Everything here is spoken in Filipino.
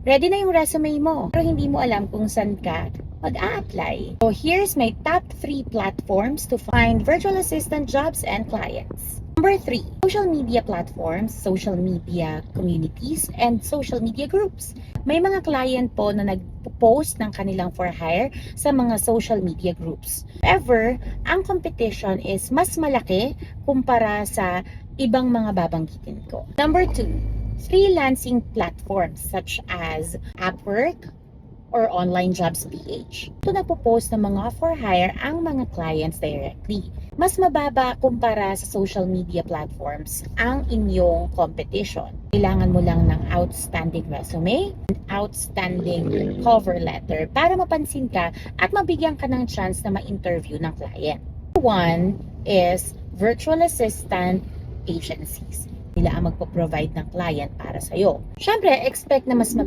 Ready na yung resume mo, pero hindi mo alam kung saan ka mag-a-apply. So here's my top 3 platforms to find virtual assistant jobs and clients. Number 3, social media platforms, social media communities, and social media groups. May mga client po na nag-post ng kanilang for hire sa mga social media groups. However, ang competition is mas malaki kumpara sa ibang mga babanggitin ko. Number 2, freelancing platforms such as Upwork or Online Jobs PH. Ito nagpo-post ng mga for hire ang mga clients directly. Mas mababa kumpara sa social media platforms ang inyong competition. Kailangan mo lang ng outstanding resume, outstanding cover letter para mapansin ka at mabigyan ka ng chance na ma-interview ng client. One is virtual assistant agencies. Sila ang magpo-provide ng client para sa'yo. Siyempre, expect na mas mababa